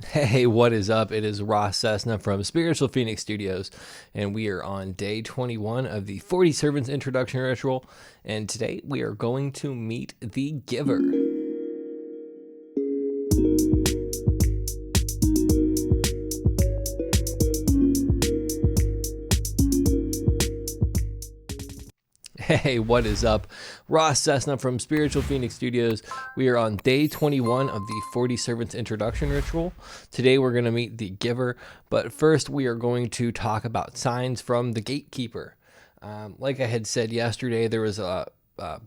Hey, what is up? It is Ross Cessna from Spiritual Phoenix Studios, and we are on day 21 of the 40 Servants Introduction Ritual. And today we are going to meet the Giver. Hey, what is up? Ross Cessna from Spiritual Phoenix Studios. We are on day 21 of the 40 Servants Introduction Ritual. Today we're going to meet the Giver, but first we are going to talk about signs from the Gatekeeper. Like I had said yesterday, there was a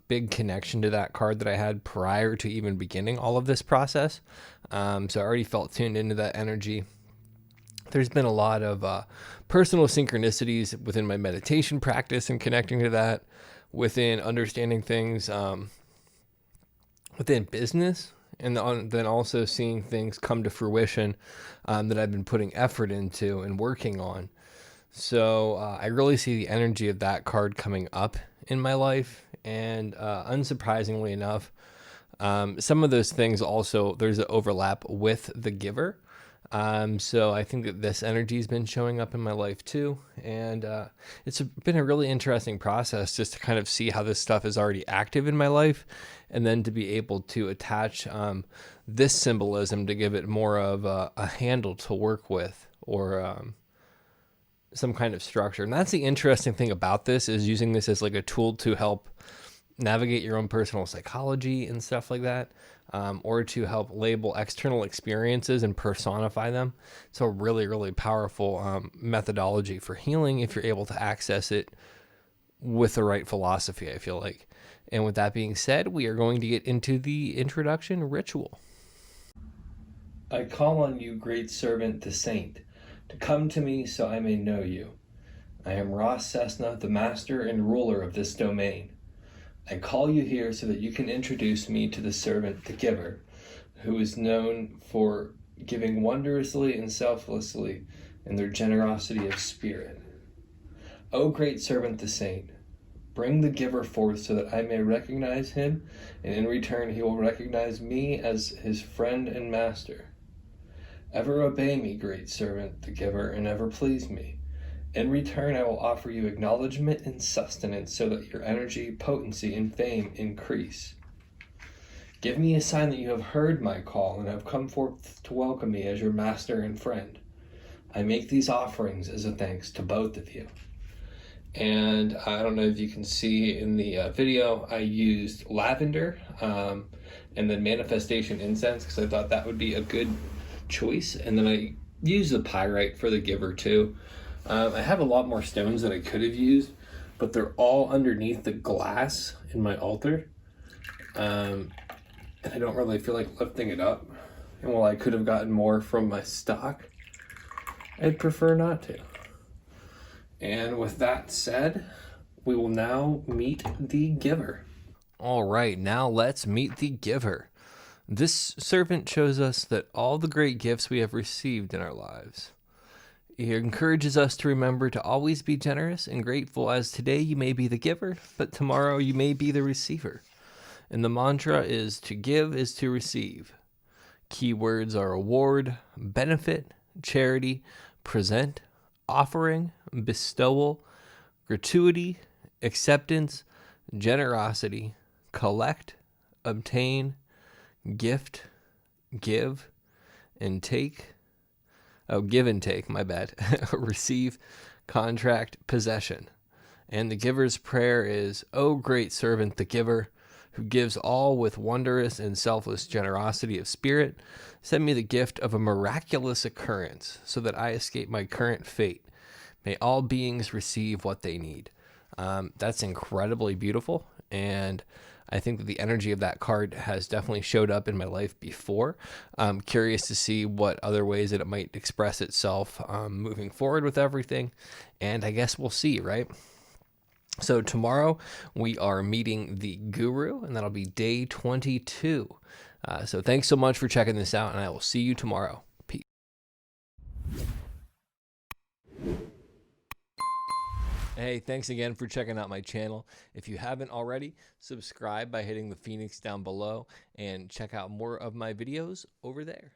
big connection to that card that I had prior to even beginning all of this process. So I already felt tuned into that energy. There's been a lot of personal synchronicities within my meditation practice and connecting to that, within understanding things within business, and then also seeing things come to fruition that I've been putting effort into and working on. So I really see the energy of that card coming up in my life, and unsurprisingly enough, some of those things also, there's an overlap with the Giver. So I think that this energy has been showing up in my life too. And it's been a really interesting process just to kind of see how this stuff is already active in my life, and then to be able to attach this symbolism to give it more of a handle to work with, or some kind of structure. And that's the interesting thing about this, is using this as like a tool to help navigate your own personal psychology and stuff like that, or to help label external experiences and personify them. It's a really, really powerful methodology for healing if you're able to access it with the right philosophy, I feel like. And with that being said, we are going to get into the introduction ritual. I call on you, great servant, the saint, to come to me so I may know you. I am Ross Cessna, the master and ruler of this domain. I call you here so that you can introduce me to the servant, the Giver, who is known for giving wondrously and selflessly in their generosity of spirit. O great servant, the saint, bring the Giver forth so that I may recognize him, and in return he will recognize me as his friend and master. Ever obey me, great servant, the Giver, and ever please me. In return, I will offer you acknowledgement and sustenance so that your energy, potency, and fame increase. Give me a sign that you have heard my call and have come forth to welcome me as your master and friend. I make these offerings as a thanks to both of you. And I don't know if you can see in the video, I used lavender and then manifestation incense, because I thought that would be a good choice. And then I used the pyrite for the Giver too. I have a lot more stones that I could have used, but they're all underneath the glass in my altar. And I don't really feel like lifting it up. And while I could have gotten more from my stock, I'd prefer not to. And with that said, we will now meet the Giver. All right, now let's meet the Giver. This servant shows us that all the great gifts we have received in our lives. He encourages us to remember to always be generous and grateful, as today you may be the giver, but tomorrow you may be the receiver. And the mantra is, to give is to receive. Keywords are award, benefit, charity, present, offering, bestowal, gratuity, acceptance, generosity, collect, obtain, gift, give, and take. Give and take, my bad. Receive, contract, possession. And the Giver's prayer is, O great servant, the Giver, who gives all with wondrous and selfless generosity of spirit, send me the gift of a miraculous occurrence so that I escape my current fate. May all beings receive what they need. That's incredibly beautiful, and I think that the energy of that card has definitely showed up in my life before. I'm curious to see what other ways that it might express itself moving forward with everything. And I guess we'll see, right? So tomorrow we are meeting the Guru, and that'll be day 22. So thanks so much for checking this out, and I will see you tomorrow. Peace. Hey, thanks again for checking out my channel. If you haven't already, subscribe by hitting the Phoenix down below and check out more of my videos over there.